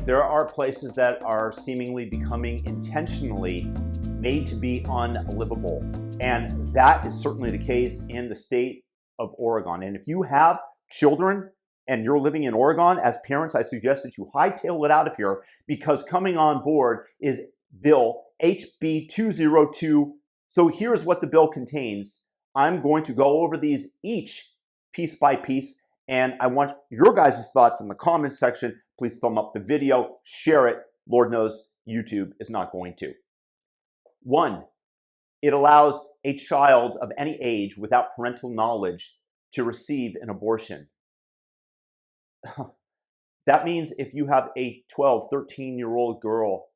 There are places that are seemingly becoming intentionally made to be unlivable. And that is certainly the case in the state of Oregon. And if you have children and you're living in Oregon, as parents, I suggest that you hightail it out of here, because coming on board is Bill HB 202. So here's what the bill contains. I'm going to go over these each piece by piece, and I want your guys' thoughts in the comments section. Please thumb up the video, share it. Lord knows YouTube is not going to. 1, it allows a child of any age without parental knowledge to receive an abortion. That means if you have a 12, 13-year-old girl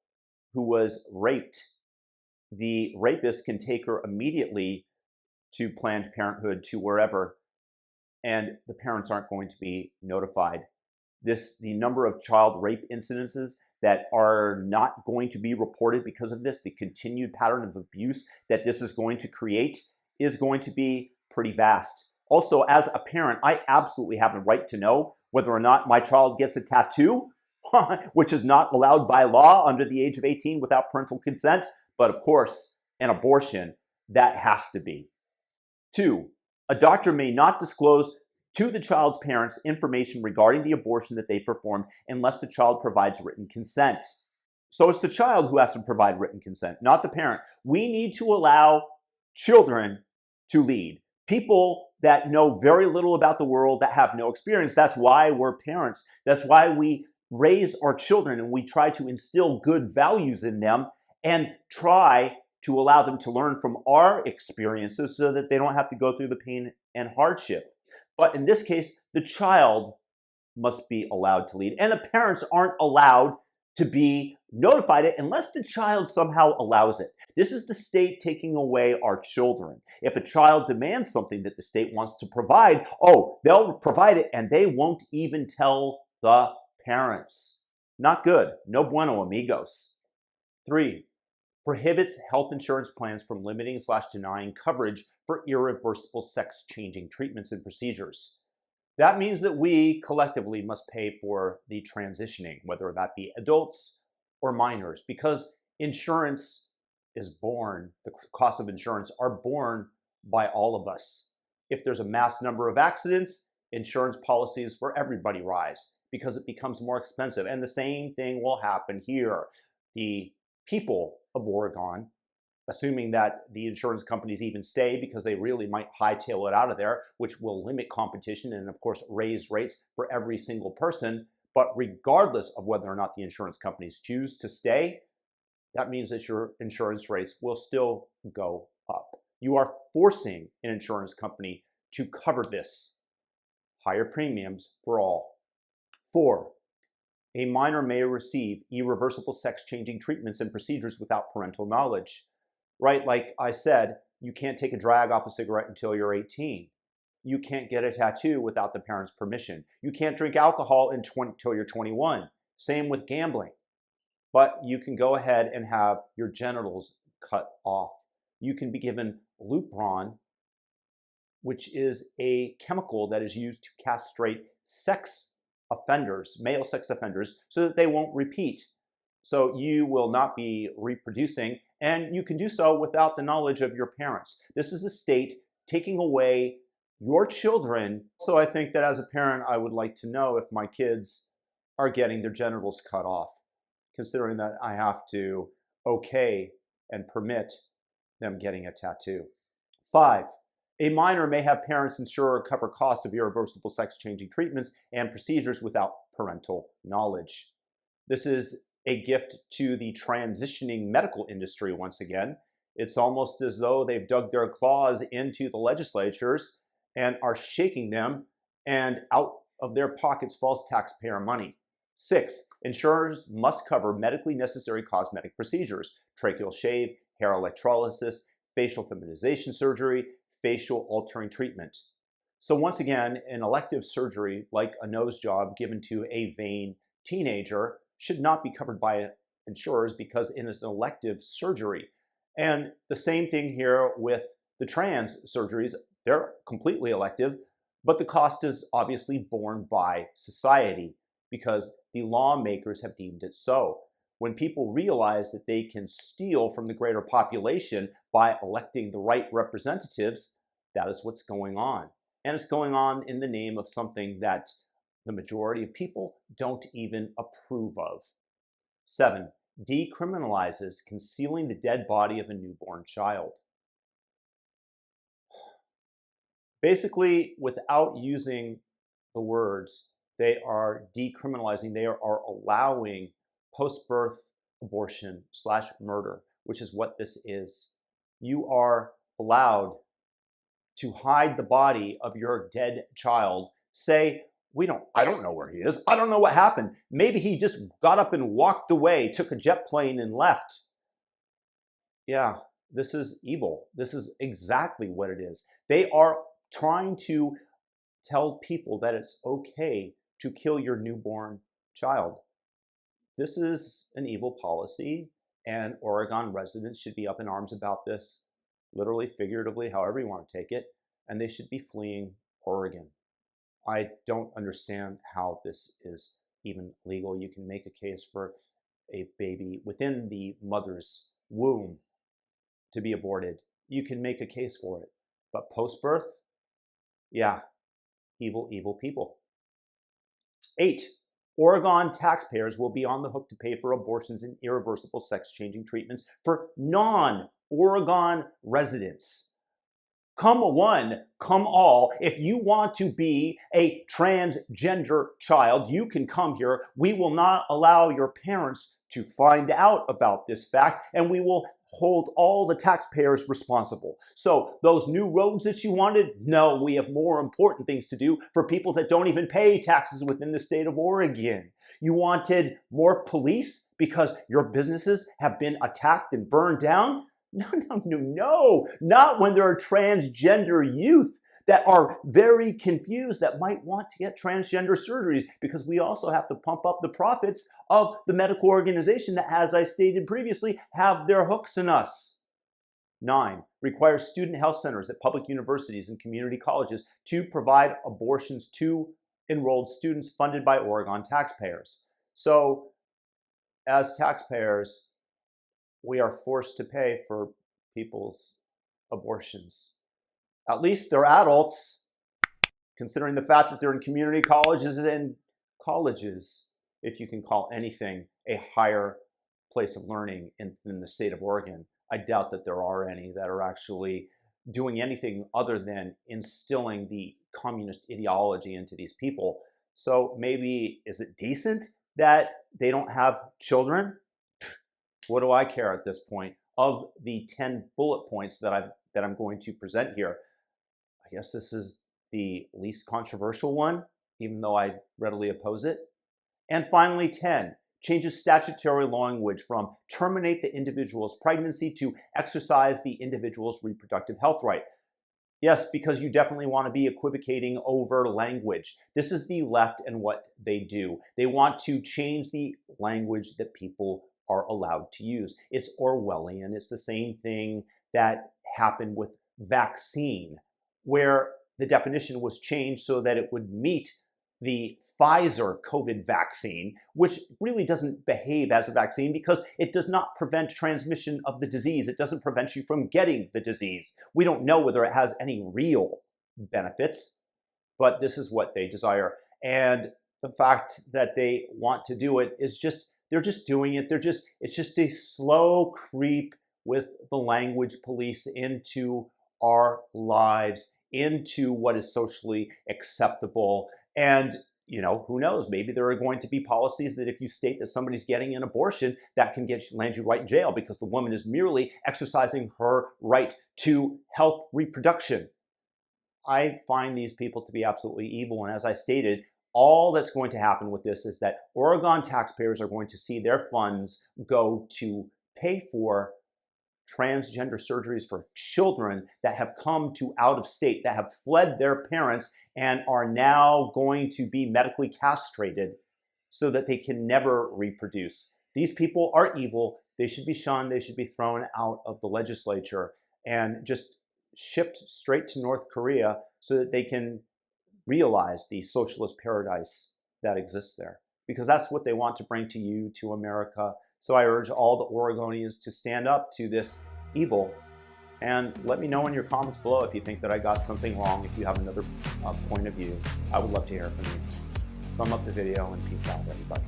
who was raped, the rapist can take her immediately to Planned Parenthood, to wherever, and the parents aren't going to be notified. The number of child rape incidences that are not going to be reported because of this, the continued pattern of abuse that this is going to create, is going to be pretty vast. Also, as a parent, I absolutely have a right to know whether or not my child gets a tattoo, which is not allowed by law under the age of 18 without parental consent. But of course, an abortion, that has to be. 2, a doctor may not disclose to the child's parents information regarding the abortion that they performed unless the child provides written consent. So it's the child who has to provide written consent, not the parent. We need to allow children to lead. People that know very little about the world, that have no experience. That's why we're parents. That's why we raise our children and we try to instill good values in them and try to allow them to learn from our experiences so that they don't have to go through the pain and hardship. But in this case, the child must be allowed to lead, and the parents aren't allowed to be notified unless the child somehow allows it. This is the state taking away our children. If a child demands something that the state wants to provide, oh, they'll provide it and they won't even tell the parents. Not good. No bueno, amigos. 3, prohibits health insurance plans from limiting/denying coverage for irreversible sex-changing treatments and procedures. That means that we collectively must pay for the transitioning, whether that be adults or minors, because insurance is borne, the cost of insurance are borne by all of us. If there's a mass number of accidents, insurance policies for everybody rise because it becomes more expensive. And the same thing will happen here. The people of Oregon, assuming that the insurance companies even stay, because they really might hightail it out of there, which will limit competition and of course raise rates for every single person. But regardless of whether or not the insurance companies choose to stay, that means that your insurance rates will still go up. You are forcing an insurance company to cover this. Higher premiums for all. 4, a minor may receive irreversible sex-changing treatments and procedures without parental knowledge. Right, like I said, you can't take a drag off a cigarette until you're 18. You can't get a tattoo without the parent's permission. You can't drink alcohol until you're 21. Same with gambling. But you can go ahead and have your genitals cut off. You can be given Lupron, which is a chemical that is used to castrate sex offenders, male sex offenders, so that they won't repeat. So you will not be reproducing, and you can do so without the knowledge of your parents. This is the state taking away your children. So I think that as a parent, I would like to know if my kids are getting their genitals cut off, considering that I have to okay and permit them getting a tattoo. 5, a minor may have parents insure or cover costs of irreversible sex-changing treatments and procedures without parental knowledge. This is a gift to the transitioning medical industry once again. It's almost as though they've dug their claws into the legislatures and are shaking them, and out of their pockets falls taxpayer money. 6, insurers must cover medically necessary cosmetic procedures, tracheal shave, hair electrolysis, facial feminization surgery, facial altering treatment. So once again, an elective surgery like a nose job given to a vain teenager should not be covered by insurers because it is an elective surgery. And the same thing here with the trans surgeries. They're completely elective, but the cost is obviously borne by society. because the lawmakers have deemed it so. When people realize that they can steal from the greater population by electing the right representatives, that is what's going on. And it's going on in the name of something that the majority of people don't even approve of. 7. Decriminalizes concealing the dead body of a newborn child. Basically, without using the words, they are decriminalizing, they are allowing post-birth abortion / murder, which is what this is. You are allowed to hide the body of your dead child. Say, I don't know where he is. I don't know what happened. Maybe he just got up and walked away, took a jet plane and left. Yeah, this is evil. This is exactly what it is. They are trying to tell people that it's okay to kill your newborn child. This is an evil policy, and Oregon residents should be up in arms about this, literally, figuratively, however you want to take it, and they should be fleeing Oregon. I don't understand how this is even legal. You can make a case for a baby within the mother's womb to be aborted. You can make a case for it. But post-birth, yeah, evil, evil people. 8. Oregon taxpayers will be on the hook to pay for abortions and irreversible sex-changing treatments for non-Oregon residents. Come one, come all. If you want to be a transgender child, you can come here. We will not allow your parents to find out about this fact, and we will hold all the taxpayers responsible. So those new roads that you wanted, no, we have more important things to do for people that don't even pay taxes within the state of Oregon. You wanted more police because your businesses have been attacked and burned down? No, not when there are transgender youth that are very confused that might want to get transgender surgeries, because we also have to pump up the profits of the medical organization that, as I stated previously, have their hooks in us. 9. Requires student health centers at public universities and community colleges to provide abortions to enrolled students funded by Oregon taxpayers. So, as taxpayers, we are forced to pay for people's abortions. At least they're adults, considering the fact that they're in community colleges and colleges, if you can call anything a higher place of learning in the state of Oregon. I doubt that there are any that are actually doing anything other than instilling the communist ideology into these people. So maybe, is it decent that they don't have children? What do I care at this point? Of the 10 bullet points that I'm going to present here, I guess this is the least controversial one, even though I readily oppose it. And finally, 10, changes statutory language from terminate the individual's pregnancy to exercise the individual's reproductive health right. Yes, because you definitely want to be equivocating over language. This is the left and what they do. They want to change the language that people are allowed to use. It's Orwellian. It's the same thing that happened with vaccine, where the definition was changed so that it would meet the Pfizer COVID vaccine, which really doesn't behave as a vaccine because it does not prevent transmission of the disease. It doesn't prevent you from getting the disease. We don't know whether it has any real benefits, but this is what they desire. And the fact that they want to do it is just, they're just doing it. It's just a slow creep with the language police into our lives, into what is socially acceptable. And, who knows, maybe there are going to be policies that if you state that somebody's getting an abortion, that can land you right in jail because the woman is merely exercising her right to health reproduction. I find these people to be absolutely evil. And as I stated, all that's going to happen with this is that Oregon taxpayers are going to see their funds go to pay for transgender surgeries for children that have come to out of state, that have fled their parents and are now going to be medically castrated so that they can never reproduce. These people are evil. They should be shunned. They should be thrown out of the legislature and just shipped straight to North Korea so that they can realize the socialist paradise that exists there. because that's what they want to bring to you, to America. So I urge all the Oregonians to stand up to this evil. And let me know in your comments below if you think that I got something wrong, if you have another point of view. I would love to hear from you. Thumb up the video and peace out, everybody.